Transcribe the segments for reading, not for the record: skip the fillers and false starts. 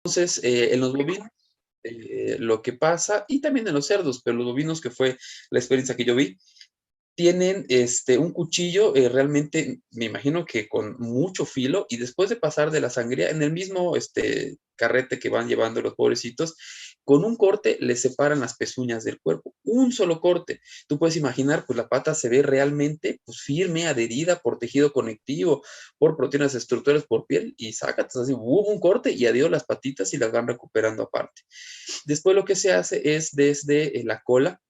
Entonces, en los bovinos, lo que pasa, y también en los cerdos, pero los bovinos, que fue la experiencia que yo vi, tienen un cuchillo realmente, me imagino que con mucho filo, y después de pasar de la sangría, en el mismo carrete que van llevando los pobrecitos, con un corte les separan las pezuñas del cuerpo, un solo corte. Tú puedes imaginar, pues la pata se ve realmente pues, firme, adherida por tejido conectivo, por proteínas estructurales, por piel, y sácatas así, hubo un corte y adiós las patitas y las van recuperando aparte. Después lo que se hace es desde la cola,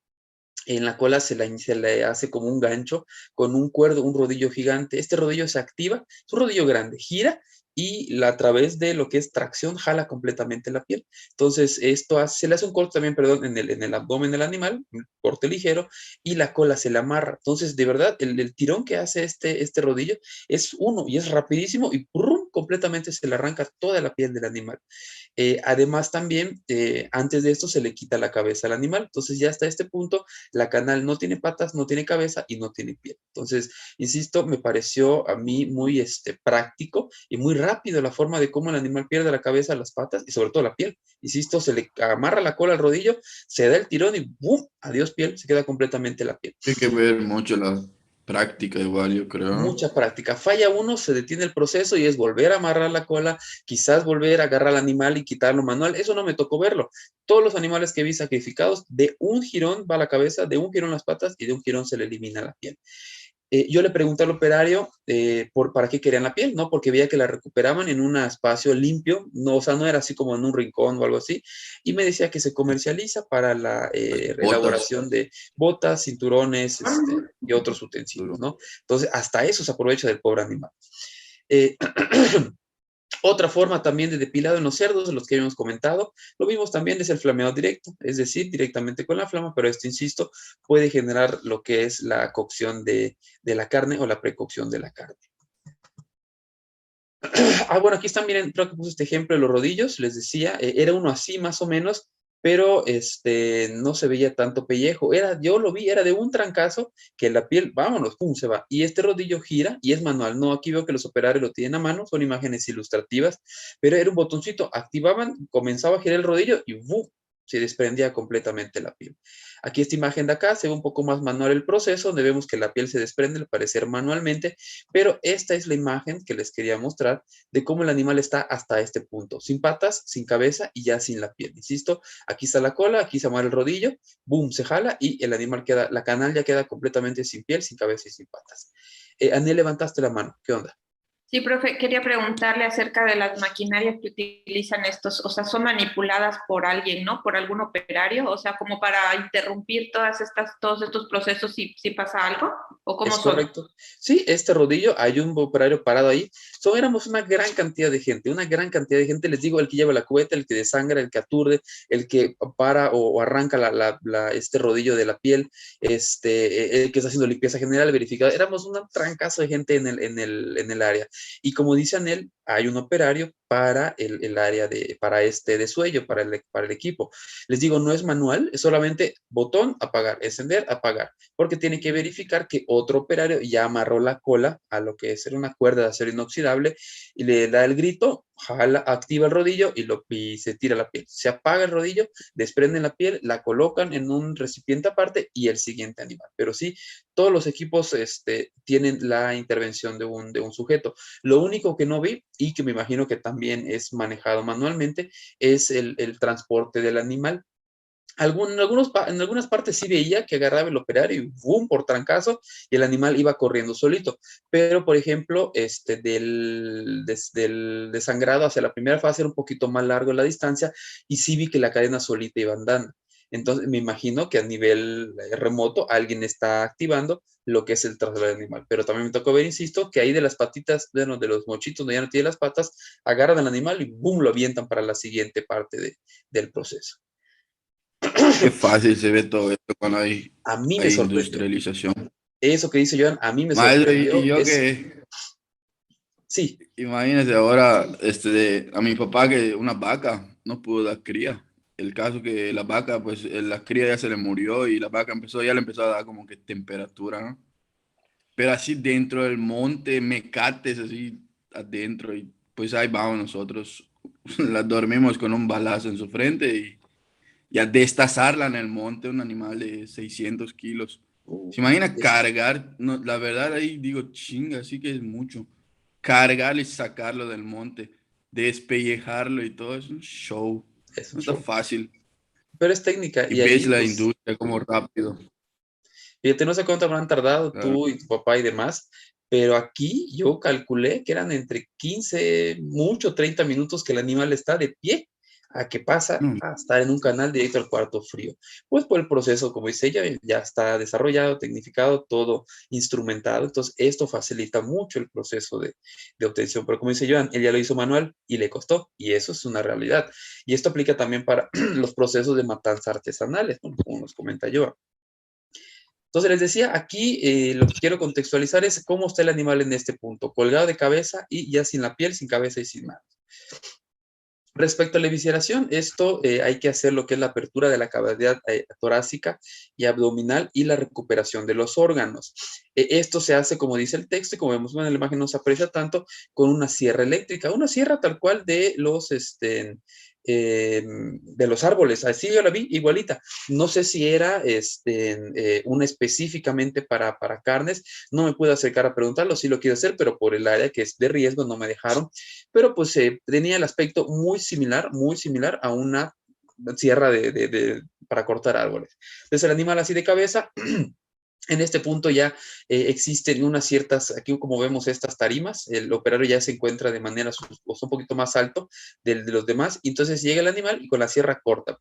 en la cola se le hace como un gancho con un cuerdo, un rodillo gigante. Este rodillo se activa, es un rodillo grande, gira y a través de lo que es tracción jala completamente la piel. Entonces, se le hace un corte también, perdón, en el abdomen del animal, un corte ligero, y la cola se le amarra. Entonces, de verdad, el tirón que hace este rodillo es uno y es rapidísimo y ¡prum! Completamente se le arranca toda la piel del animal. Además, también, antes de esto se le quita la cabeza al animal. Entonces, ya hasta este punto, la canal no tiene patas, no tiene cabeza y no tiene piel. Entonces, insisto, me pareció a mí muy práctico y muy rápido la forma de cómo el animal pierde la cabeza, las patas y sobre todo la piel. Insisto, se le amarra la cola al rodillo, se da el tirón y ¡bum! Adiós piel, se queda completamente la piel. Hay que ver mucho la práctica igual, yo creo. Mucha práctica. Falla uno, se detiene el proceso y es volver a amarrar la cola, quizás volver a agarrar al animal y quitarlo manual. Eso no me tocó verlo. Todos los animales que vi sacrificados, de un jirón va la cabeza, de un jirón las patas y de un jirón se le elimina la piel. Yo le pregunté al operario para qué querían la piel, ¿no? Porque veía que la recuperaban en un espacio limpio, no, o sea, no era así como en un rincón o algo así, y me decía que se comercializa para la Botas. elaboración de botas, cinturones, y otros utensilios, ¿no? Entonces, hasta eso se aprovecha del pobre animal. Eh, Otra forma también de depilado en los cerdos, de los que habíamos comentado, lo vimos también, es el flameado directo, es decir, directamente con la flama, pero esto, insisto, puede generar lo que es la cocción de la carne o la precocción de la carne. Bueno, aquí están, miren, creo que puse este ejemplo de los rodillos, les decía, era uno así más o menos, pero no se veía tanto pellejo. Yo lo vi, era de un trancazo que la piel, vámonos, pum, se va. Y este rodillo gira y es manual. No, aquí veo que los operarios lo tienen a mano, son imágenes ilustrativas, pero era un botoncito, activaban, comenzaba a girar el rodillo y ¡bum! Se desprendía completamente la piel. Aquí esta imagen de acá se ve un poco más manual el proceso, donde vemos que la piel se desprende al parecer manualmente, pero esta es la imagen que les quería mostrar de cómo el animal está hasta este punto, sin patas, sin cabeza y ya sin la piel. Insisto, aquí está la cola, aquí se amarra el rodillo, boom, se jala y el animal queda, la canal ya queda completamente sin piel, sin cabeza y sin patas. Anel, levantaste la mano, ¿qué onda? Sí, profe, quería preguntarle acerca de las maquinarias que utilizan estos, o sea, son manipuladas por alguien, ¿no? Por algún operario, o sea, como para interrumpir todos estos procesos si pasa algo, o cómo Es son. correcto. Sí, este rodillo, hay un operario parado ahí. Éramos una gran cantidad de gente, una gran cantidad de gente. Les digo, el que lleva la cubeta, el que desangra, el que aturde, el que para o arranca este rodillo de la piel, el que está haciendo limpieza general, verificada. Éramos un trancazo de gente en el área. Y como dice Anel, hay un operario para el área para desuello, para el equipo. Les digo, no es manual, es solamente botón, apagar, encender, apagar, porque tiene que verificar que otro operario ya amarró la cola a lo que es una cuerda de acero inoxidable y le da el grito, jala, activa el rodillo y se tira la piel. Se apaga el rodillo, desprenden la piel, la colocan en un recipiente aparte y el siguiente animal. Pero sí, todos los equipos tienen la intervención de un sujeto. Lo único que no vi y que me imagino que también es manejado manualmente es el transporte del animal. En algunas partes sí veía que agarraba el operario y ¡boom! Por trancazo y el animal iba corriendo solito. Pero, por ejemplo, desde el desangrado hacia la primera fase era un poquito más largo la distancia y sí vi que la cadena solita iba andando. Entonces, me imagino que a nivel remoto alguien está activando lo que es el traslado del animal. Pero también me tocó ver, insisto, que ahí de las patitas, de los mochitos donde ya no tiene las patas, agarran al animal y ¡boom! Lo avientan para la siguiente parte del proceso. Qué fácil se ve todo esto cuando A mí me hay sorprendió. industrialización. Eso que dice Joan, a mí me Maestro, y sorprendió. yo que, Sí, imagínese ahora, a mi papá que una vaca no pudo dar cría. El caso que la vaca, pues la cría ya se le murió y la vaca ya le empezó a dar como que temperatura, ¿no? Pero así dentro del monte, mecates así adentro y pues ahí vamos nosotros la dormimos con un balazo en su frente y a destazarla en el monte, un animal de 600 kilos. ¿Se imagina Es- cargar? No, la verdad ahí digo, chinga, sí que es mucho. Cargarlo y sacarlo del monte, despellejarlo y todo es un show. es un No está show. fácil. Pero es técnica, Y y ves ahí, la pues, industria como rápido. fíjate, no sé cuánto habrán tardado Claro. tú y tu papá y demás, pero aquí yo calculé que eran entre 15, mucho 30 minutos que el animal está de pie, a que pasa No, a estar en un canal directo al cuarto frío. Pues por el proceso, como dice ella, ya está desarrollado, tecnificado, todo instrumentado, entonces esto facilita mucho el proceso de obtención. Pero como dice Joan, él ya lo hizo manual y le costó, y eso es una realidad. Y esto aplica también para los procesos de matanza artesanales, ¿no? Como nos comenta Joan. Entonces les decía, aquí lo que quiero contextualizar es cómo está el animal en este punto, colgado de cabeza y ya sin la piel, sin cabeza y sin manos. Respecto a la evisceración, esto hay que hacer lo que es la apertura de la cavidad torácica y abdominal y la recuperación de los órganos. Esto se hace, como dice el texto, y como vemos en la imagen no se aprecia tanto, con una sierra eléctrica, una sierra tal cual de los árboles. Así yo la vi igualita. No sé si era una específicamente para carnes, no me pude acercar a preguntarlo, sí lo quiero hacer, pero por el área que es de riesgo no me dejaron, pero pues tenía el aspecto muy similar a una sierra para cortar árboles. Entonces el animal así de cabeza. En este punto ya existen unas ciertas, aquí como vemos estas tarimas, el operario ya se encuentra de manera un poquito más alto de los demás, y entonces llega el animal y con la sierra corta.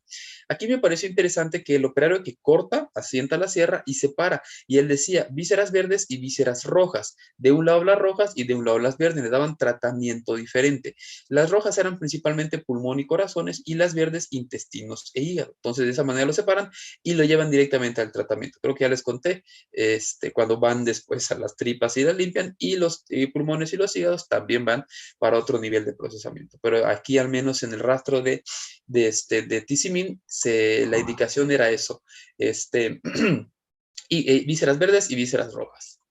Aquí me pareció interesante que el operario que corta, asienta la sierra y separa, y él decía vísceras verdes y vísceras rojas, de un lado las rojas y de un lado las verdes, le daban tratamiento diferente. Las rojas eran principalmente pulmón y corazones, y las verdes intestinos e hígado. Entonces de esa manera lo separan y lo llevan directamente al tratamiento. Creo que ya les conté cuando van después a las tripas y las limpian, y los pulmones y los hígados también van para otro nivel de procesamiento. Pero aquí, al menos en el rastro de Tisimin, la indicación era eso, y vísceras verdes y vísceras rojas.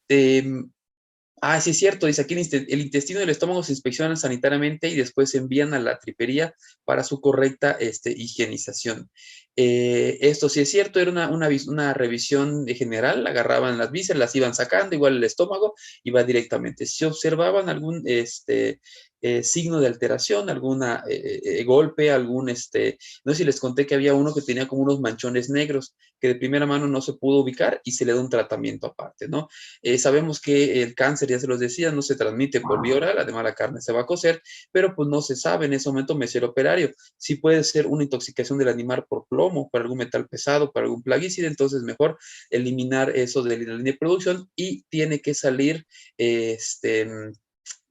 Sí, es cierto, dice aquí el intestino y el estómago se inspeccionan sanitariamente y después se envían a la tripería para su correcta higienización. Esto sí es cierto, era una revisión general, agarraban las vísceras, las iban sacando, igual el estómago iba directamente. Si observaban algún signo de alteración, algún golpe, no sé si les conté que había uno que tenía como unos manchones negros, que de primera mano no se pudo ubicar y se le da un tratamiento aparte, ¿no? Sabemos que el cáncer, ya se los decía, no se transmite por vía oral, además la carne se va a cocer, pero pues no se sabe en ese momento, me el operario. Sí puede ser una intoxicación del animal por plomo, por algún metal pesado, por algún plaguicida, entonces mejor eliminar eso de la línea de producción, y tiene que salir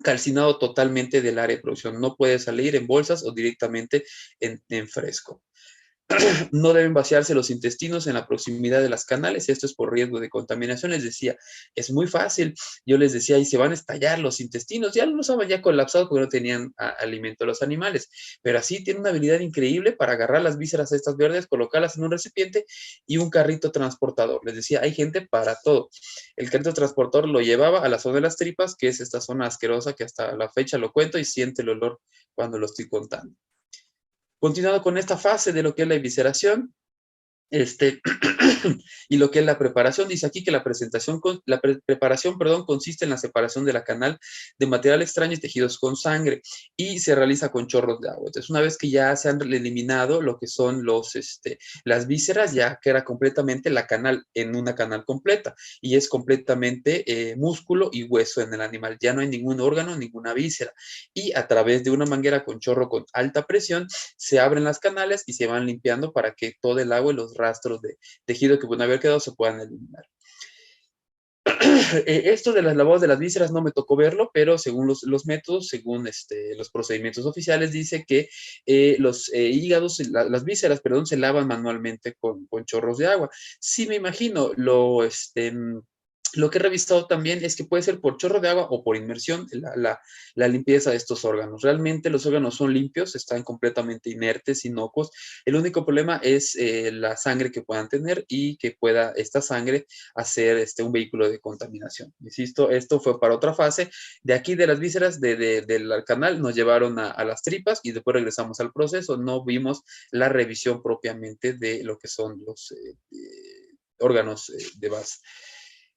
calcinado totalmente del área de producción. No puede salir en bolsas o directamente en fresco. No deben vaciarse los intestinos en la proximidad de las canales, esto es por riesgo de contaminación. Les decía, es muy fácil. Yo les decía, y se van a estallar los intestinos, ya los estaban ya colapsados porque no tenían alimento a los animales, pero así tiene una habilidad increíble para agarrar las vísceras estas verdes, colocarlas en un recipiente y un carrito transportador. Les decía, hay gente para todo. El carrito transportador lo llevaba a la zona de las tripas, que es esta zona asquerosa que hasta la fecha lo cuento y siente el olor cuando lo estoy contando. Continuando con esta fase de lo que es la evisceración, y lo que es la preparación, dice aquí que preparación, perdón, consiste en la separación de la canal de material extraño y tejidos con sangre, y se realiza con chorros de agua. Entonces, una vez que ya se han eliminado lo que son las vísceras, ya queda completamente la canal en una canal completa, y es completamente músculo y hueso en el animal. Ya no hay ningún órgano, ninguna víscera, y a través de una manguera con chorro con alta presión se abren las canales y se van limpiando para que todo el agua y los rastros de tejido que pueden haber quedado se puedan eliminar. Esto de las labores de las vísceras no me tocó verlo, pero según los métodos, según los procedimientos oficiales, dice que los hígados, las vísceras, perdón, se lavan manualmente con chorros de agua. Sí, me imagino, Lo que he revisado también es que puede ser por chorro de agua o por inmersión la limpieza de estos órganos. Realmente los órganos son limpios, están completamente inertes, inocuos. El único problema es la sangre que puedan tener y que pueda esta sangre hacer un vehículo de contaminación. Insisto, esto fue para otra fase. De aquí de las vísceras del canal nos llevaron a las tripas y después regresamos al proceso. No vimos la revisión propiamente de lo que son los órganos de base.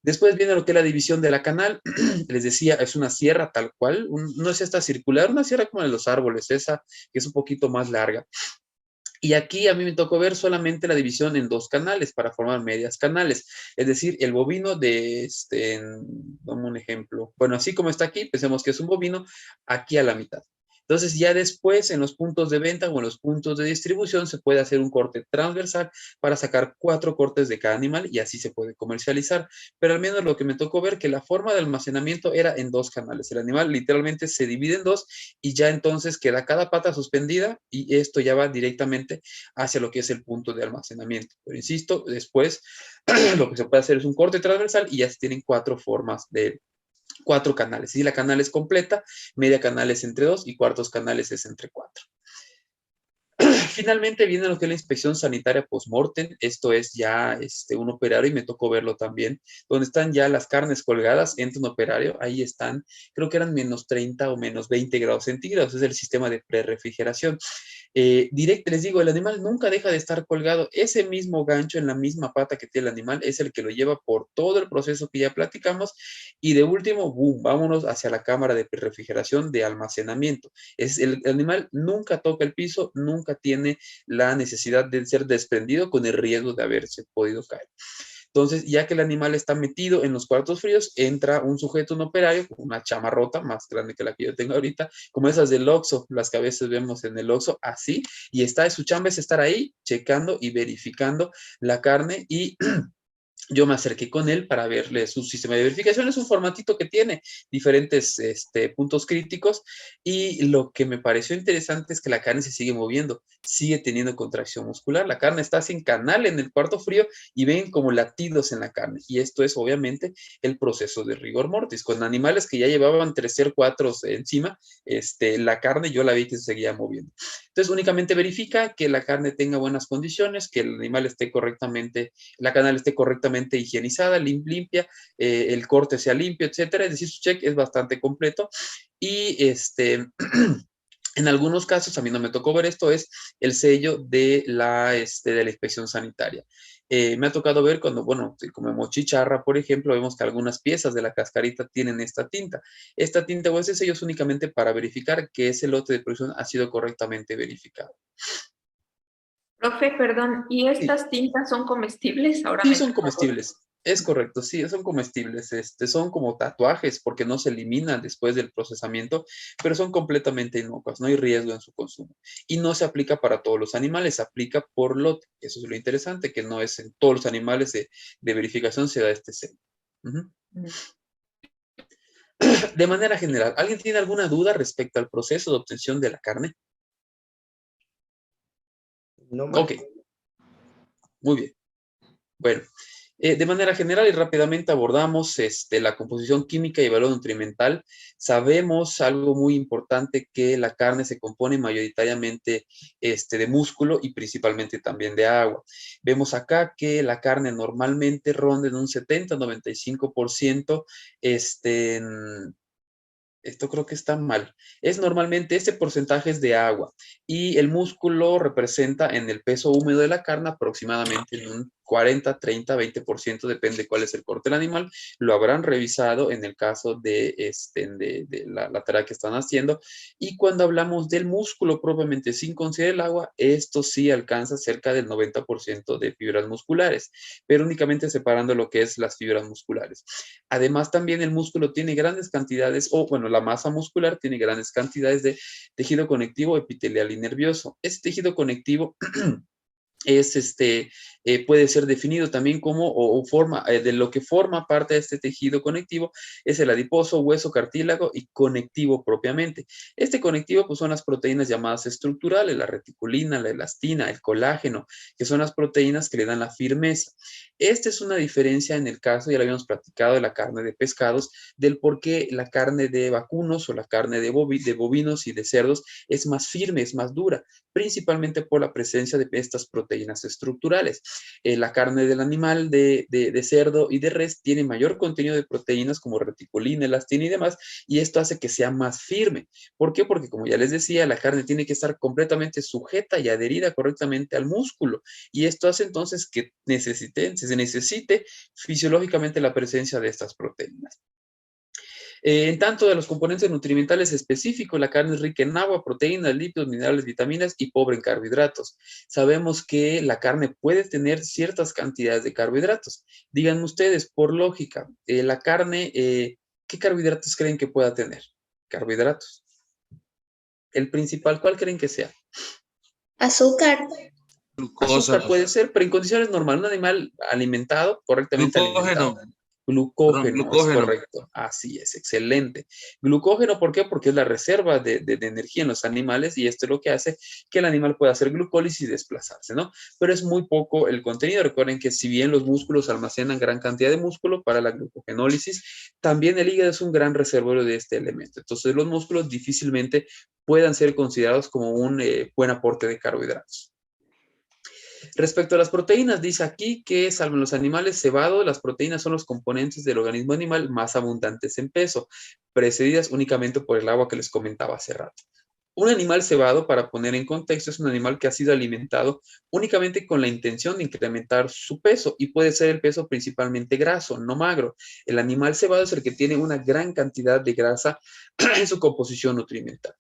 Después viene lo que es la división de la canal. Les decía, es una sierra tal cual. No es esta circular, una sierra como de los árboles, esa que es un poquito más larga. Y aquí a mí me tocó ver solamente la división en dos canales para formar medias canales. Es decir, el bovino dame un ejemplo. Bueno, así como está aquí, pensemos que es un bovino aquí a la mitad. Entonces, ya después, en los puntos de venta o en los puntos de distribución, se puede hacer un corte transversal para sacar 4 cortes de cada animal y así se puede comercializar. Pero al menos lo que me tocó ver, que la forma de almacenamiento era en dos canales. El animal literalmente se divide en dos y ya entonces queda cada pata suspendida y esto ya va directamente hacia lo que es el punto de almacenamiento. Pero insisto, después lo que se puede hacer es un corte transversal y ya se tienen 4 formas de 4 canales. Si la canal es completa, media canal es entre 2 y cuartos canales es entre 4. Finalmente viene lo que es la inspección sanitaria post-mortem. Esto es ya un operario y me tocó verlo también, donde están ya las carnes colgadas, entra un operario, ahí están, creo que eran menos 30 o menos 20 grados centígrados, es el sistema de prerefrigeración. Directo les digo, el animal nunca deja de estar colgado. Ese mismo gancho en la misma pata que tiene el animal es el que lo lleva por todo el proceso que ya platicamos y de último, boom, vámonos hacia la cámara de refrigeración de almacenamiento. El animal nunca toca el piso, nunca tiene la necesidad de ser desprendido con el riesgo de haberse podido caer. Entonces, ya que el animal está metido en los cuartos fríos, entra un sujeto, un operario, con una chamarrota más grande que la que yo tengo ahorita, como esas del Oxxo, las que a veces vemos en el Oxxo, así, y su chamba es estar ahí, checando y verificando la carne y yo me acerqué con él para verle su sistema de verificación. Es un formatito que tiene diferentes puntos críticos y lo que me pareció interesante es que la carne se sigue moviendo, sigue teniendo contracción muscular. La carne está sin canal en el cuarto frío y ven como latidos en la carne. Y esto es obviamente el proceso de rigor mortis. Con animales que ya llevaban 3 o 4 encima, la carne yo la vi que se seguía moviendo. Entonces únicamente verifica que la carne tenga buenas condiciones, que el animal esté correctamente, la canal esté correctamente higienizada, limpia, el corte sea limpio, etcétera. Es decir, su check es bastante completo y en algunos casos, a mí no me tocó ver esto, es el sello de la inspección sanitaria. Me ha tocado ver cuando, bueno, si comemos chicharra, por ejemplo, vemos que algunas piezas de la cascarita tienen esta tinta. Esta tinta o ese sello es únicamente para verificar que ese lote de producción ha sido correctamente verificado. Profe, perdón, ¿y Sí. estas tintas son comestibles? Ahora Sí, me son entró la duda. comestibles. Es correcto, sí, son comestibles. Son como tatuajes porque no se eliminan después del procesamiento, pero son completamente inocuas, no hay riesgo en su consumo. Y no se aplica para todos los animales, se aplica por lote. Eso es lo interesante, que no es en todos los animales de verificación se da este sello. Ujú. De manera general, ¿alguien tiene alguna duda respecto al proceso de obtención de la carne? No más. Ok, muy bien. Bueno, de manera general y rápidamente abordamos la composición química y valor nutrimental. Sabemos algo muy importante, que la carne se compone mayoritariamente de músculo y principalmente también de agua. Vemos acá que la carne normalmente ronda en un 70-95%, esto creo que está mal. Es normalmente este porcentaje es de agua y el músculo representa en el peso húmedo de la carne aproximadamente en un 40, 30, 20%, depende cuál es el corte del animal. Lo habrán revisado en el caso de la tarea que están haciendo. Y cuando hablamos del músculo propiamente sin considerar el agua, esto sí alcanza cerca del 90% de fibras musculares, pero únicamente separando lo que es las fibras musculares. Además, también el músculo tiene grandes cantidades, o bueno, la masa muscular tiene grandes cantidades de tejido conectivo epitelial y nervioso. Este tejido conectivo es puede ser definido también como, o forma, de lo que forma parte de este tejido conectivo, es el adiposo, hueso, cartílago y conectivo propiamente. Este conectivo, pues son las proteínas llamadas estructurales, la reticulina, la elastina, el colágeno, que son las proteínas que le dan la firmeza. Esta es una diferencia en el caso, ya lo habíamos platicado, de la carne de pescados, del por qué la carne de vacunos o la carne de bovinos y de cerdos es más firme, es más dura, principalmente por la presencia de estas proteínas estructurales. La carne del animal, de cerdo y de res tiene mayor contenido de proteínas como reticulina, elastina y demás, y esto hace que sea más firme. ¿Por qué? Porque como ya les decía, la carne tiene que estar completamente sujeta y adherida correctamente al músculo, y esto hace entonces que se necesite fisiológicamente la presencia de estas proteínas. En tanto de los componentes nutrimentales específicos, la carne es rica en agua, proteínas, lípidos, minerales, vitaminas y pobre en carbohidratos. Sabemos que la carne puede tener ciertas cantidades de carbohidratos. Díganme ustedes, por lógica, la carne, ¿qué carbohidratos creen que pueda tener? Carbohidratos. El principal, ¿cuál creen que sea? Azúcar. Glucosa. Azúcar puede ser, pero en condiciones normales, un animal alimentado, correctamente alimentado. Glucógeno. Glucógeno, es Glucógeno. correcto. Así es, excelente. Glucógeno, ¿por qué? Porque es la reserva de energía en los animales y esto es lo que hace que el animal pueda hacer glucólisis y desplazarse, ¿no? Pero es muy poco el contenido. Recuerden que si bien los músculos almacenan gran cantidad de músculo para la glucogenólisis, también el hígado es un gran reservorio de este elemento. Entonces, los músculos difícilmente puedan ser considerados como un buen aporte de carbohidratos. Respecto a las proteínas, dice aquí que, salvo en los animales cebados, las proteínas son los componentes del organismo animal más abundantes en peso, precedidas únicamente por el agua que les comentaba hace rato. Un animal cebado, para poner en contexto, es un animal que ha sido alimentado únicamente con la intención de incrementar su peso y puede ser el peso principalmente graso, no magro. El animal cebado es el que tiene una gran cantidad de grasa en su composición nutrimental.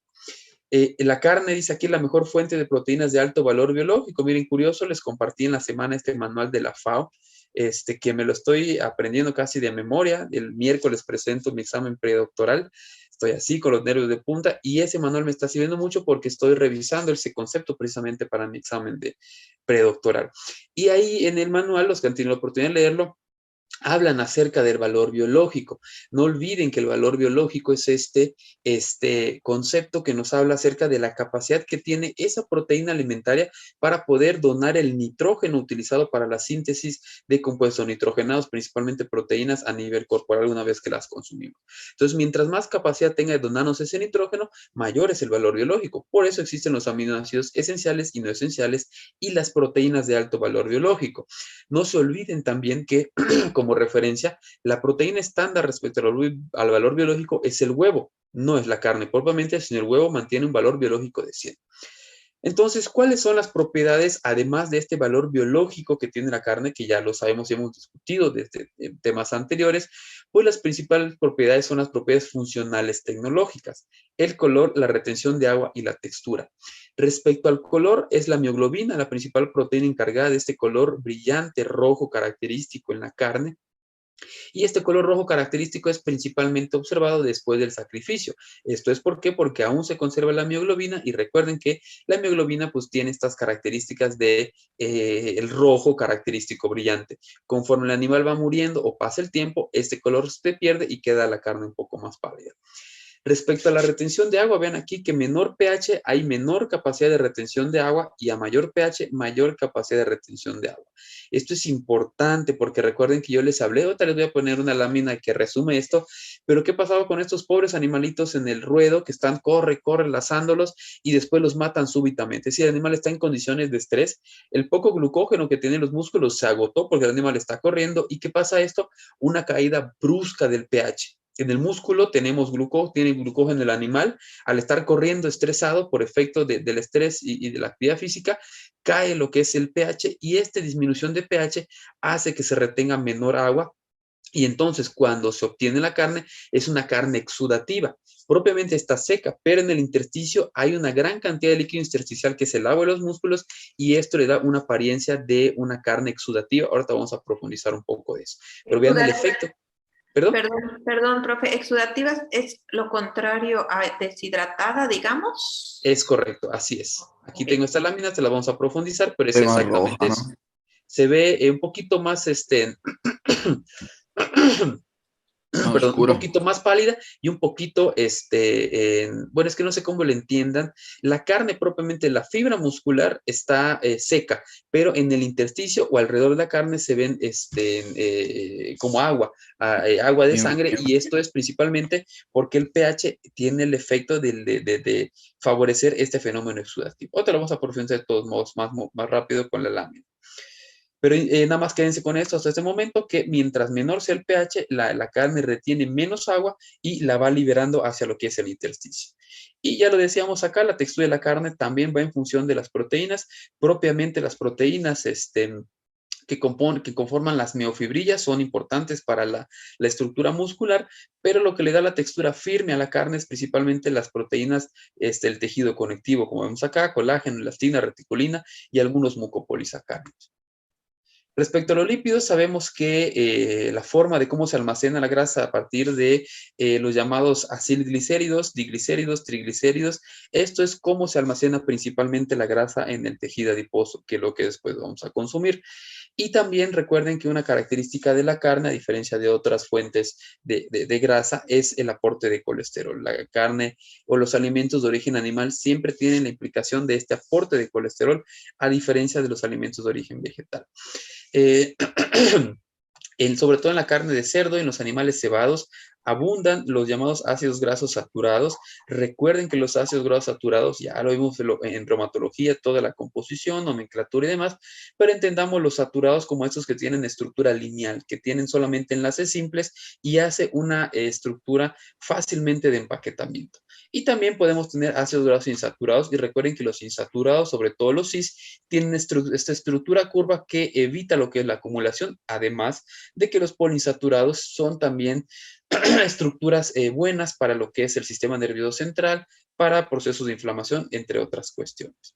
La carne, dice aquí, la mejor fuente de proteínas de alto valor biológico. Miren, curioso, les compartí en la semana este manual de la FAO, que me lo estoy aprendiendo casi de memoria. El miércoles presento mi examen predoctoral. Estoy así con los nervios de punta y ese manual me está sirviendo mucho porque estoy revisando ese concepto precisamente para mi examen de predoctoral. Y ahí en el manual, los que han tenido la oportunidad de leerlo, hablan acerca del valor biológico. No olviden que el valor biológico es este concepto que nos habla acerca de la capacidad que tiene esa proteína alimentaria para poder donar el nitrógeno utilizado para la síntesis de compuestos nitrogenados, principalmente proteínas a nivel corporal una vez que las consumimos. Entonces, mientras más capacidad tenga de donarnos ese nitrógeno, mayor es el valor biológico. Por eso existen los aminoácidos esenciales y no esenciales y las proteínas de alto valor biológico. No se olviden también que, como referencia, la proteína estándar respecto al valor biológico es el huevo, no es la carne propiamente, sino el huevo mantiene un valor biológico de 100. Entonces, ¿cuáles son las propiedades, además de este valor biológico que tiene la carne, que ya lo sabemos y hemos discutido desde temas anteriores? Pues las principales propiedades son las propiedades funcionales tecnológicas, el color, la retención de agua y la textura. Respecto al color, es la mioglobina, la principal proteína encargada de este color brillante rojo característico en la carne. Y este color rojo característico es principalmente observado después del sacrificio. ¿Esto es por qué? Porque aún se conserva la mioglobina y recuerden que la mioglobina pues tiene estas características de el rojo característico brillante. Conforme el animal va muriendo o pasa el tiempo, este color se pierde y queda la carne un poco más pálida. Respecto a la retención de agua, vean aquí que menor pH hay menor capacidad de retención de agua y a mayor pH mayor capacidad de retención de agua. Esto es importante porque recuerden que yo les hablé, ahorita les voy a poner una lámina que resume esto, pero ¿qué pasaba con estos pobres animalitos en el ruedo que están corre, lazándolos y después los matan súbitamente? Si el animal está en condiciones de estrés, el poco glucógeno que tienen los músculos se agotó porque el animal está corriendo. ¿Y qué pasa esto? Una caída brusca del pH. En el músculo tenemos tiene glucógeno el animal. Al estar corriendo estresado por efecto del estrés y de la actividad física, cae lo que es el pH y esta disminución de pH hace que se retenga menor agua y entonces cuando se obtiene la carne es una carne exudativa. Propiamente está seca, pero en el intersticio hay una gran cantidad de líquido intersticial que se lava de los músculos y esto le da una apariencia de una carne exudativa. Ahorita vamos a profundizar un poco de eso. Pero vean el efecto. ¿Perdón? Perdón, profe, exudativa es lo contrario a deshidratada, digamos. Es correcto, así es. Aquí Ok. tengo esta lámina, te la vamos a profundizar, pero es Es más roja, exactamente eso. ¿no? Se ve un poquito más, Más perdón, un oscura. poquito más pálida y un poquito, bueno, es que no sé cómo le entiendan. La carne propiamente, la fibra muscular está seca, pero en el intersticio o alrededor de la carne se ven como agua, agua de Bien, sangre, bien. y esto es principalmente porque el pH tiene el efecto de favorecer este fenómeno exudativo. Otra lo vamos a profundizar de todos modos más rápido con la lámina. Pero nada más quédense con esto hasta este momento, que mientras menor sea el pH, la carne retiene menos agua y la va liberando hacia lo que es el intersticio. Y ya lo decíamos acá, la textura de la carne también va en función de las proteínas, propiamente las proteínas que conforman las miofibrillas son importantes para la estructura muscular, pero lo que le da la textura firme a la carne es principalmente las proteínas, el tejido conectivo, como vemos acá, colágeno, elastina, reticulina y algunos mucopolisacáridos. Respecto a los lípidos, sabemos que la forma de cómo se almacena la grasa a partir de los llamados acilglicéridos, diglicéridos, triglicéridos, esto es cómo se almacena principalmente la grasa en el tejido adiposo, que es lo que después vamos a consumir. Y también recuerden que una característica de la carne, a diferencia de otras fuentes de grasa, es el aporte de colesterol. La carne o los alimentos de origen animal siempre tienen la implicación de este aporte de colesterol, a diferencia de los alimentos de origen vegetal. Sobre todo en la carne de cerdo y en los animales cebados, abundan los llamados ácidos grasos saturados. Recuerden que los ácidos grasos saturados, ya lo vimos en reumatología, toda la composición, nomenclatura y demás, pero entendamos los saturados como estos que tienen estructura lineal, que tienen solamente enlaces simples y hace una estructura fácilmente de empaquetamiento. Y también podemos tener ácidos grasos insaturados, y recuerden que los insaturados, sobre todo los cis, tienen esta estructura curva que evita lo que es la acumulación, además de que los poliinsaturados son también estructuras buenas para lo que es el sistema nervioso central, para procesos de inflamación, entre otras cuestiones.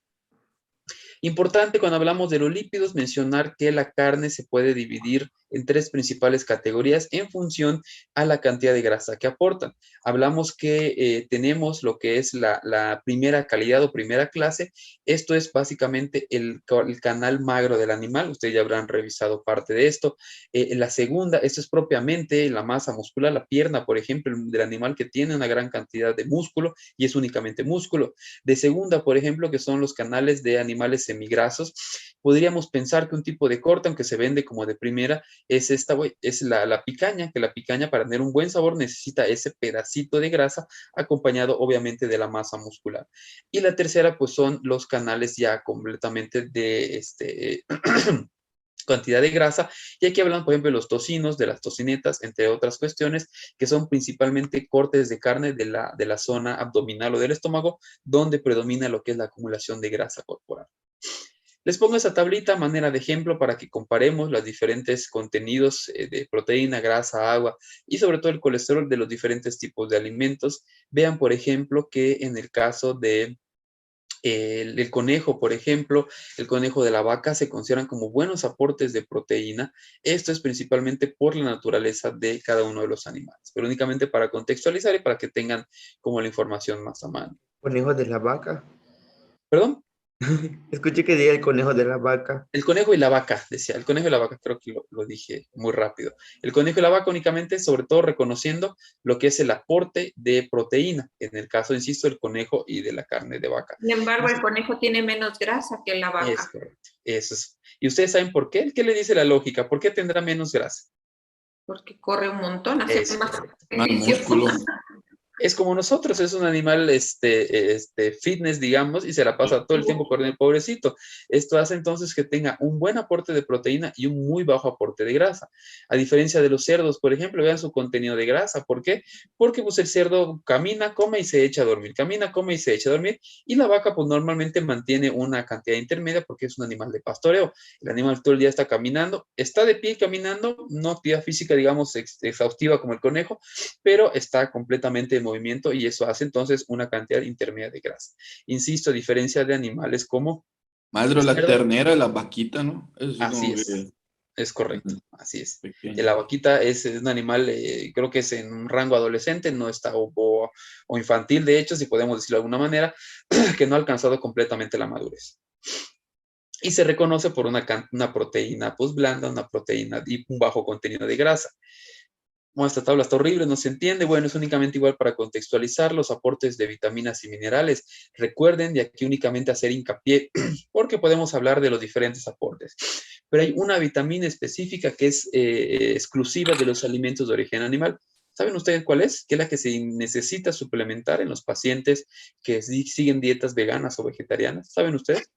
Importante cuando hablamos de los lípidos mencionar que la carne se puede dividir en tres principales categorías en función a la cantidad de grasa que aportan. Hablamos que tenemos lo que es la primera calidad o primera clase. Esto es básicamente el canal magro del animal. Ustedes ya habrán revisado parte de esto. La segunda, esto es propiamente la masa muscular, la pierna, por ejemplo, del animal que tiene una gran cantidad de músculo y es únicamente músculo. De segunda, por ejemplo, que son los canales de animales semigrasos. Podríamos pensar que un tipo de corte, aunque se vende como de primera, es la picaña, que la picaña para tener un buen sabor necesita ese pedacito de grasa acompañado obviamente de la masa muscular. Y la tercera pues son los canales ya completamente de cantidad de grasa, y aquí hablan, por ejemplo, de los tocinos, de las tocinetas, entre otras cuestiones, que son principalmente cortes de carne de la zona abdominal o del estómago, donde predomina lo que es la acumulación de grasa corporal. Les pongo esa tablita a manera de ejemplo para que comparemos los diferentes contenidos de proteína, grasa, agua y sobre todo el colesterol de los diferentes tipos de alimentos. Vean, por ejemplo, que en el caso de el conejo, por ejemplo, el conejo de la vaca se consideran como buenos aportes de proteína. Esto es principalmente por la naturaleza de cada uno de los animales, pero únicamente para contextualizar y para que tengan como la información más a mano. Conejo de la vaca. ¿Perdón? Escuché que diga el conejo de la vaca. El conejo y la vaca, decía. El conejo y la vaca, creo que lo dije muy rápido. El conejo y la vaca únicamente, sobre todo reconociendo lo que es el aporte de proteína. En el caso, insisto, del conejo y de la carne de vaca. Sin embargo, el conejo tiene menos grasa que la vaca. Es correcto. Eso es. ¿Y ustedes saben por qué? ¿Qué le dice la lógica? ¿Por qué tendrá menos grasa? Porque corre un montón, hace Es más correcto. Más ejercicio. músculo. Es como nosotros, es un animal fitness, digamos, y se la pasa todo el tiempo corriendo el pobrecito. Esto hace entonces que tenga un buen aporte de proteína y un muy bajo aporte de grasa. A diferencia de los cerdos, por ejemplo, vean su contenido de grasa. ¿Por qué? Porque pues el cerdo camina, come y se echa a dormir. Camina, come y se echa a dormir. Y la vaca pues normalmente mantiene una cantidad intermedia porque es un animal de pastoreo. El animal todo el día está caminando, está de pie caminando, no actividad física, digamos, exhaustiva como el conejo, pero está completamente en movimiento y eso hace entonces una cantidad intermedia de grasa. Insisto, a diferencia de animales como Maestro, la cerdo, ternera y la vaquita, ¿no? Eso sí así como es. que Es correcto, Ujú. así es. Pequeño. La vaquita es un animal, creo que es en un rango adolescente, no está, o infantil, de hecho, si podemos decirlo de alguna manera, que no ha alcanzado completamente la madurez. Y se reconoce por una proteína pues, blanda, una proteína y un bajo contenido de grasa. Bueno, esta tabla está horrible, no se entiende. Bueno, es únicamente igual para contextualizar los aportes de vitaminas y minerales. Recuerden de aquí únicamente hacer hincapié, porque podemos hablar de los diferentes aportes. Pero hay una vitamina específica que es exclusiva de los alimentos de origen animal. ¿Saben ustedes cuál es? Que es la que se necesita suplementar en los pacientes que siguen dietas veganas o vegetarianas. ¿Saben ustedes?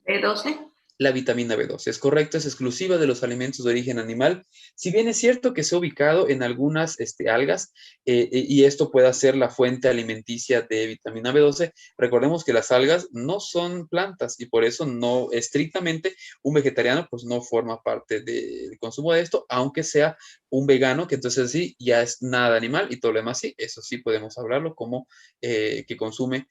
B12. La vitamina B12, es correcto, es exclusiva de los alimentos de origen animal. Si bien es cierto que se ha ubicado en algunas algas y esto puede ser la fuente alimenticia de vitamina B12, recordemos que las algas no son plantas y por eso no estrictamente un vegetariano pues no forma parte del consumo de esto, aunque sea un vegano, que entonces sí, ya es nada animal y todo lo demás sí, eso sí podemos hablarlo como que consume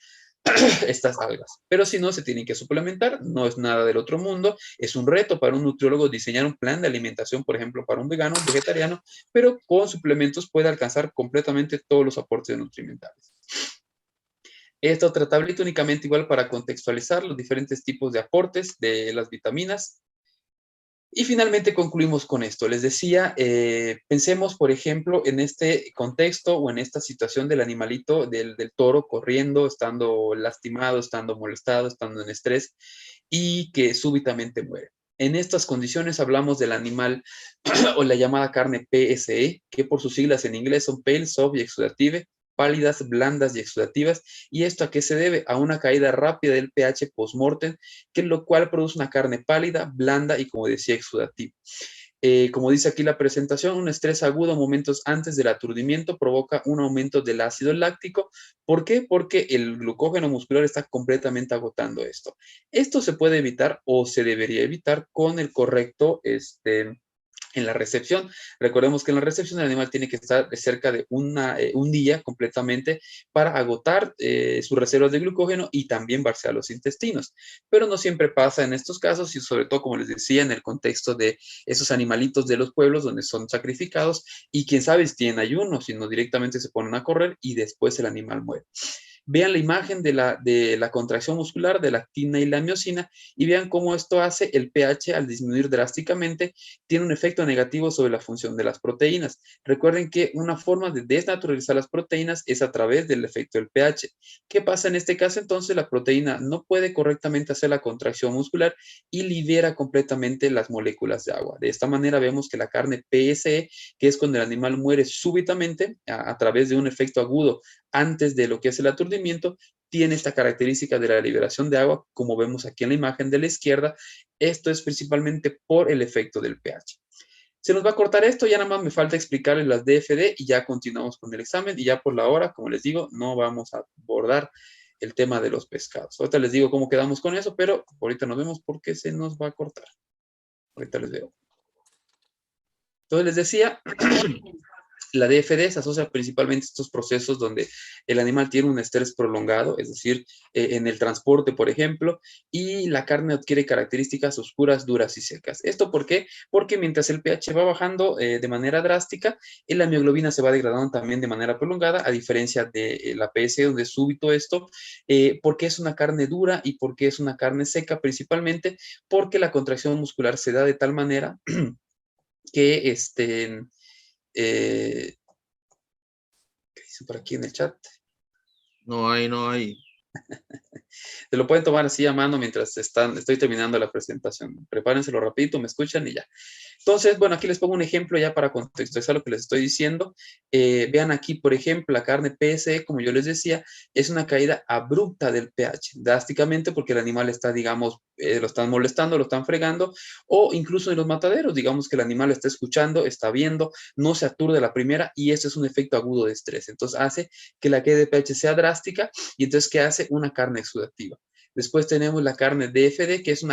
estas algas. Pero si no, se tienen que suplementar, no es nada del otro mundo, es un reto para un nutriólogo diseñar un plan de alimentación, por ejemplo, para un vegano, un vegetariano, pero con suplementos puede alcanzar completamente todos los aportes nutrimentales. Esta otra tablita únicamente igual para contextualizar los diferentes tipos de aportes de las vitaminas. Y finalmente concluimos con esto. Les decía, pensemos, por ejemplo, en este contexto o en esta situación del animalito, del toro corriendo, estando lastimado, estando molestado, estando en estrés y que súbitamente muere. En estas condiciones hablamos del animal o la llamada carne PSE, que por sus siglas en inglés son Pale, Soft y Exudative, pálidas, blandas y exudativas. ¿Y esto a qué se debe? A una caída rápida del pH post-mortem, que lo cual produce una carne pálida, blanda y, como decía, exudativa. Como dice aquí la presentación, un estrés agudo momentos antes del aturdimiento provoca un aumento del ácido láctico. ¿Por qué? Porque el glucógeno muscular está completamente agotando esto. Esto se puede evitar o se debería evitar con el correcto en la recepción. Recordemos que en la recepción el animal tiene que estar cerca de un día completamente para agotar sus reservas de glucógeno y también vaciar los intestinos. Pero no siempre pasa en estos casos y sobre todo, como les decía, en el contexto de esos animalitos de los pueblos donde son sacrificados y quién sabe si tienen ayuno, sino directamente se ponen a correr y después el animal muere. Vean la imagen de la contracción muscular de la actina y la miocina y vean cómo esto hace el pH al disminuir drásticamente, tiene un efecto negativo sobre la función de las proteínas. Recuerden que una forma de desnaturalizar las proteínas es a través del efecto del pH. ¿Qué pasa en este caso? Entonces la proteína no puede correctamente hacer la contracción muscular y libera completamente las moléculas de agua. De esta manera vemos que la carne PSE, que es cuando el animal muere súbitamente a través de un efecto agudo antes de lo que es el aturdimiento, tiene esta característica de la liberación de agua, como vemos aquí en la imagen de la izquierda. Esto es principalmente por el efecto del pH. Se nos va a cortar esto, ya nada más me falta explicarles las DFD y ya continuamos con el examen y ya por la hora, como les digo, no vamos a abordar el tema de los pescados. Ahorita les digo cómo quedamos con eso, pero ahorita nos vemos porque se nos va a cortar. Ahorita les veo. Entonces les decía, la DFD se asocia principalmente a estos procesos donde el animal tiene un estrés prolongado, es decir, en el transporte, por ejemplo, y la carne adquiere características oscuras, duras y secas. ¿Esto por qué? Porque mientras el pH va bajando de manera drástica, la mioglobina se va degradando también de manera prolongada, a diferencia de la PS, donde es súbito esto, porque es una carne dura y porque es una carne seca, principalmente porque la contracción muscular se da de tal manera que ¿qué dice por aquí en el chat? No hay, no hay. Se lo pueden tomar así a mano mientras estoy terminando la presentación. Prepárenselo rapidito, me escuchan y ya. Entonces, bueno, aquí les pongo un ejemplo ya para contextualizar lo que les estoy diciendo. Vean aquí, por ejemplo, la carne PSE, como yo les decía, es una caída abrupta del pH, drásticamente porque el animal está, digamos, lo están molestando, lo están fregando, o incluso en los mataderos, digamos que el animal está escuchando, está viendo, no se aturde la primera y ese es un efecto agudo de estrés. Entonces hace que la caída de pH sea drástica y entonces ¿qué hace? Una carne exudativa. Después tenemos la carne DFD, que es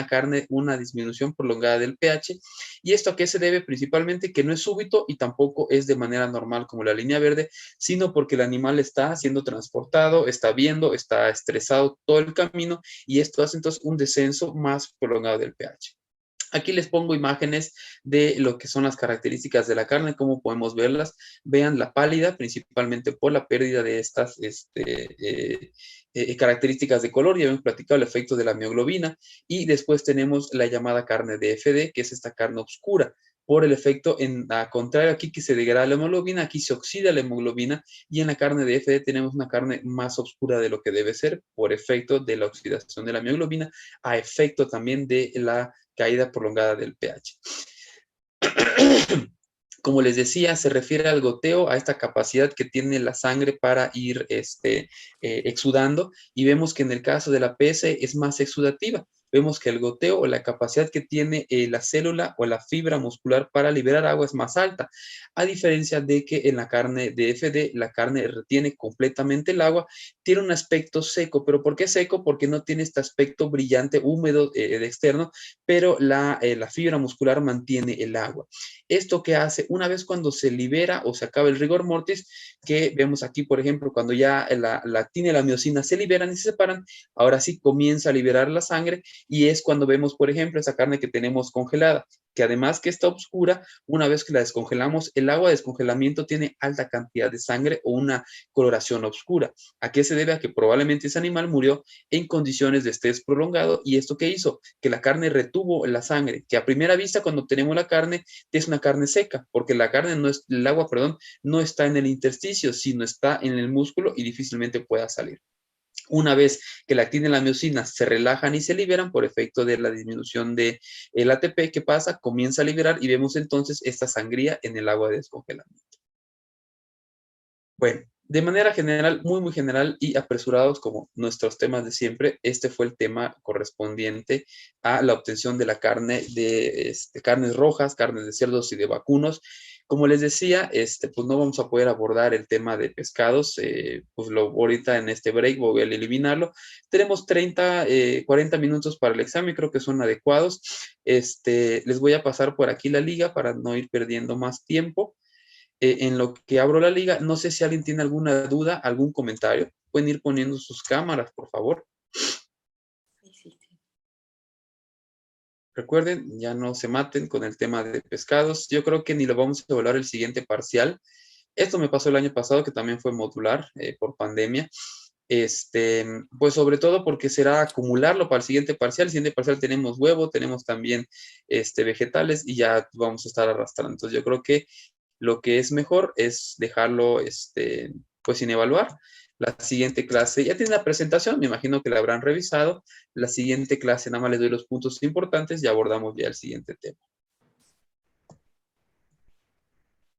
una disminución prolongada del pH. ¿Y esto a qué se debe? Principalmente que no es súbito y tampoco es de manera normal como la línea verde, sino porque el animal está siendo transportado, está viendo, está estresado todo el camino y esto hace entonces un descenso más prolongado del pH. Aquí les pongo imágenes de lo que son las características de la carne, cómo podemos verlas. Vean la pálida, principalmente por la pérdida de estas características de color. Ya hemos platicado el efecto de la mioglobina. Y después tenemos la llamada carne de FD, que es esta carne oscura. Por el efecto, a contrario, aquí que se degrada la hemoglobina, aquí se oxida la hemoglobina, y en la carne de FD tenemos una carne más oscura de lo que debe ser, por efecto de la oxidación de la mioglobina, a efecto también de la caída prolongada del pH. Como les decía, se refiere al goteo, a esta capacidad que tiene la sangre para ir exudando, y vemos que en el caso de la PS es más exudativa. Vemos que el goteo o la capacidad que tiene la célula o la fibra muscular para liberar agua es más alta, a diferencia de que en la carne de FD, la carne retiene completamente el agua, tiene un aspecto seco. ¿Pero por qué seco? Porque no tiene este aspecto brillante, húmedo de externo, pero la fibra muscular mantiene el agua. ¿Esto qué hace? Una vez cuando se libera o se acaba el rigor mortis, que vemos aquí, por ejemplo, cuando ya la actina y la miosina se liberan y se separan, ahora sí comienza a liberar la sangre, y es cuando vemos, por ejemplo, esa carne que tenemos congelada, que además que está oscura, una vez que la descongelamos, el agua de descongelamiento tiene alta cantidad de sangre o una coloración oscura. ¿A qué se debe? A que probablemente ese animal murió en condiciones de estrés prolongado. ¿Y esto qué hizo? Que la carne retuvo la sangre, que a primera vista cuando tenemos la carne es una carne seca, porque la carne no es, el agua, perdón, no está en el intersticio, sino está en el músculo y difícilmente pueda salir. Una vez que la actina y la miosina se relajan y se liberan por efecto de la disminución del ATP, ¿qué pasa? Comienza a liberar y vemos entonces esta sangría en el agua de descongelamiento. Bueno, de manera general, muy general y apresurados como nuestros temas de siempre, este fue el tema correspondiente a la obtención de la carne de carnes rojas, carnes de cerdos y de vacunos. Como les decía, pues no vamos a poder abordar el tema de pescados, pues ahorita en este break voy a eliminarlo. Tenemos 40 minutos para el examen, creo que son adecuados. Les voy a pasar por aquí la liga para no ir perdiendo más tiempo. En lo que abro la liga, no sé si alguien tiene alguna duda, algún comentario. Pueden ir poniendo sus cámaras, por favor. Recuerden, ya no se maten con el tema de pescados. Yo creo que ni lo vamos a evaluar el siguiente parcial. Esto me pasó el año pasado, que también fue modular por pandemia. Pues sobre todo porque será acumularlo para el siguiente parcial. El siguiente parcial tenemos huevo, tenemos también vegetales, y ya vamos a estar arrastrando. Entonces yo creo que lo que es mejor es dejarlo pues sin evaluar. La siguiente clase ya tiene la presentación, me imagino que la habrán revisado. La siguiente clase nada más les doy los puntos importantes y abordamos ya el siguiente tema.